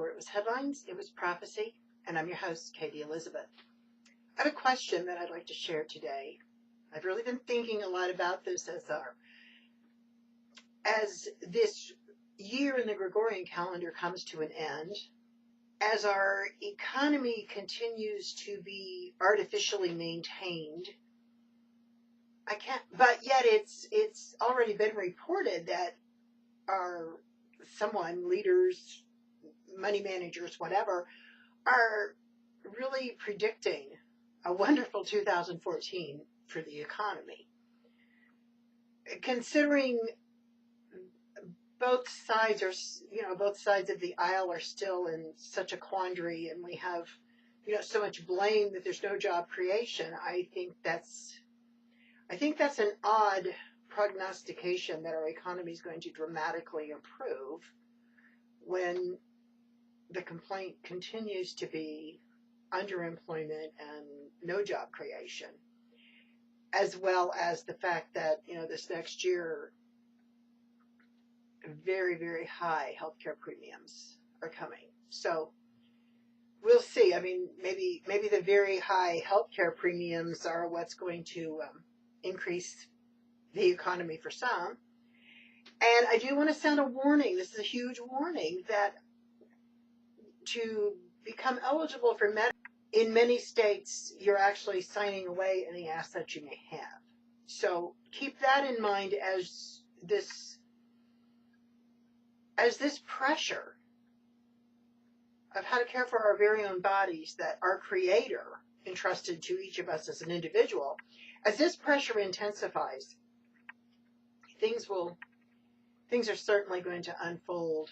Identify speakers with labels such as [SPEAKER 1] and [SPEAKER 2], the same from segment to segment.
[SPEAKER 1] before it was headlines, it was prophecy, and I'm your host, Katie Elizabeth. I have a question that I'd like to share today. I've really been thinking a lot about this as this year in the Gregorian calendar comes to an end, as our economy continues to be artificially maintained. But yet it's already been reported that leaders, money managers, whatever, are really predicting a wonderful 2014 for the economy. Considering both sides of the aisle are still in such a quandary, and we have, so much blame that there's no job creation. I think that's an odd prognostication that our economy is going to dramatically improve when the complaint continues to be underemployment and no job creation, as well as the fact that, this next year, very, very high healthcare premiums are coming. So we'll see. I mean, maybe the very high healthcare premiums are what's going to increase the economy for some. And I do want to sound a warning. This is a huge warning that to become eligible for Medicare, in many states, you're actually signing away any assets you may have. So keep that in mind as this pressure of how to care for our very own bodies that our Creator entrusted to each of us as an individual. As this pressure intensifies, things are certainly going to unfold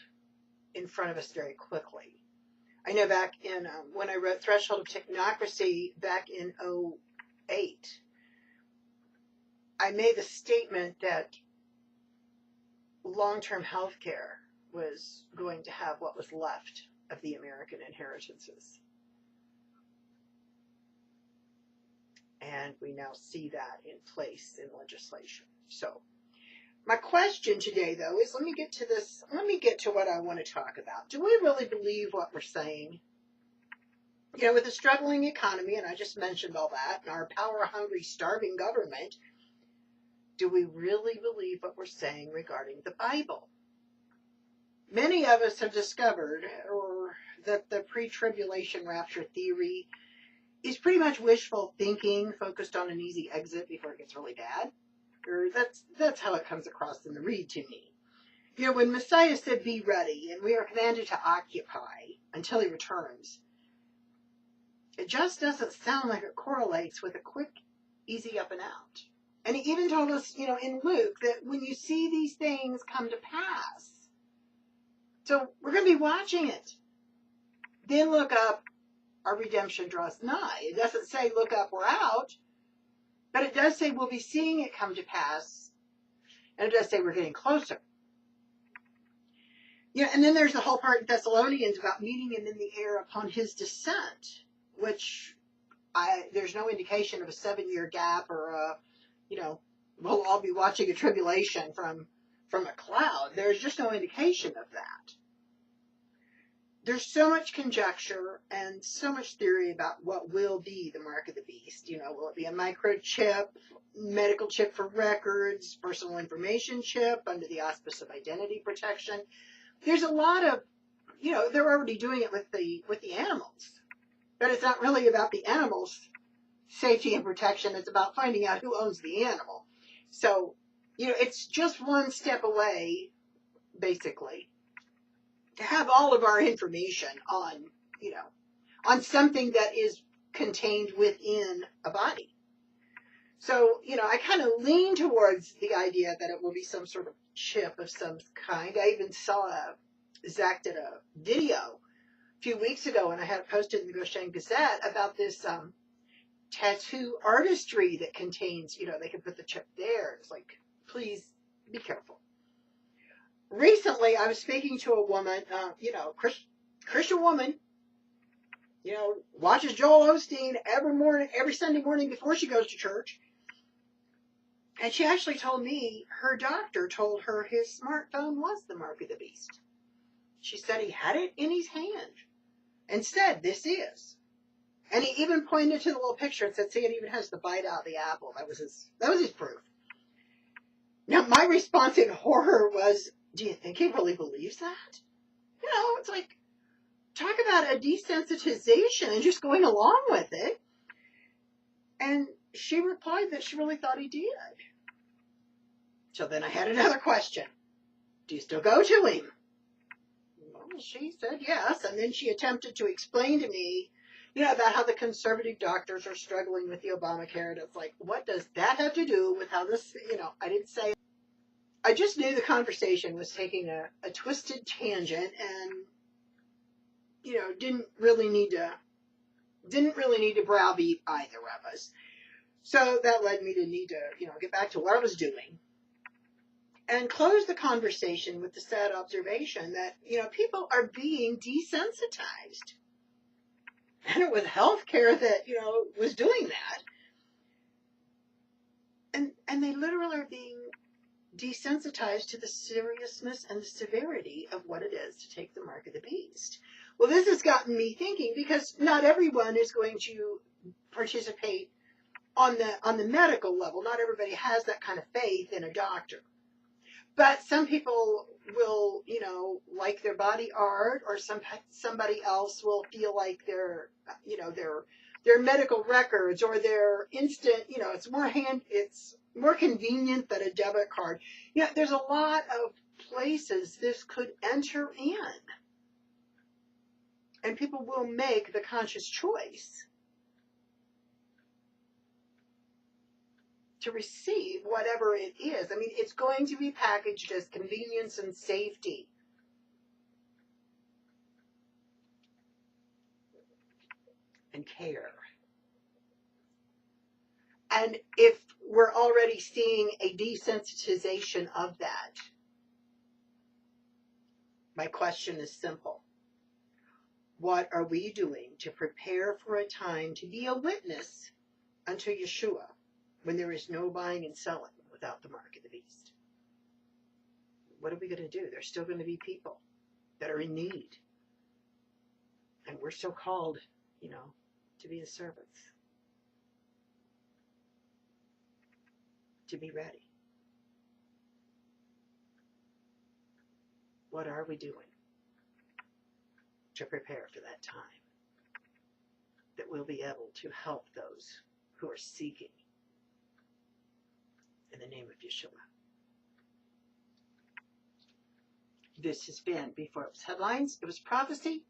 [SPEAKER 1] in front of us very quickly. I know back in, when I wrote Threshold of Technocracy back in 2008, I made the statement that long-term health care was going to have what was left of the American inheritances. And we now see that in place in legislation. So my question today, though, is let me get to what I want to talk about. Do we really believe what we're saying? With a struggling economy, and I just mentioned all that, and our power-hungry, starving government, do we really believe what we're saying regarding the Bible? Many of us have discovered that the pre-tribulation rapture theory is pretty much wishful thinking, focused on an easy exit before it gets really bad. Or that's how it comes across in the read to me. When Messiah said, "Be ready," and we are commanded to occupy until he returns, it just doesn't sound like it correlates with a quick, easy up and out. And he even told us, in Luke, that when you see these things come to pass, so we're going to be watching it. Then look up, our redemption draws nigh. It doesn't say look up, we're out. But it does say we'll be seeing it come to pass. And it does say we're getting closer. And then there's the whole part in Thessalonians about meeting him in the air upon his descent, which there's no indication of a 7-year gap or we'll all be watching a tribulation from a cloud. There's just no indication of that. There's so much conjecture and so much theory about what will be the mark of the beast. Will it be a microchip, medical chip for records, personal information chip under the auspice of identity protection? There's a lot of, they're already doing it with the animals. But it's not really about the animals' safety and protection. It's about finding out who owns the animal. So, it's just one step away, basically, to have all of our information on something that is contained within a body. So, I kind of lean towards the idea that it will be some sort of chip of some kind. I even saw Zach did a video a few weeks ago, and I had it posted in the Goshen Gazette about this tattoo artistry that contains, they could put the chip there. It's like, please be careful. Recently, I was speaking to a woman, Christian woman, watches Joel Osteen every Sunday morning before she goes to church. And she actually told me her doctor told her his smartphone was the mark of the beast. She said he had it in his hand and said, "This is." And he even pointed to the little picture and said, "See, it even has the bite out of the apple." That was his proof. Now, my response in horror was, "Do you think he really believes that?" You know, it's like, talk about a desensitization and just going along with it. And she replied that she really thought he did. So then I had another question. "Do you still go to him?" Well, she said yes. And then she attempted to explain to me, about how the conservative doctors are struggling with the Obamacare. And it's like, what does that have to do with how this, I didn't say. I just knew the conversation was taking a twisted tangent and, didn't really need to browbeat either of us. So that led me to need to, get back to what I was doing and close the conversation with the sad observation that, people are being desensitized. And it was healthcare that, was doing that. And they literally are being desensitized to the seriousness and the severity of what it is to take the mark of the beast. Well, this has gotten me thinking, because not everyone is going to participate on the medical level. Not everybody has that kind of faith in a doctor. But some people will, like their body art, or somebody else will feel like their medical records or their instant, it's more convenient than a debit card. There's a lot of places this could enter in. And people will make the conscious choice to receive whatever it is. I mean, it's going to be packaged as convenience and safety. And care. And if we're already seeing a desensitization of that, my question is simple. What are we doing to prepare for a time to be a witness unto Yeshua when there is no buying and selling without the mark of the beast? What are we going to do? There's still going to be people that are in need. And we're so called, to be the servants. To be ready. What are we doing to prepare for that time that we'll be able to help those who are seeking in the name of Yeshua? This has been Before It Was Headlines. It was prophecy.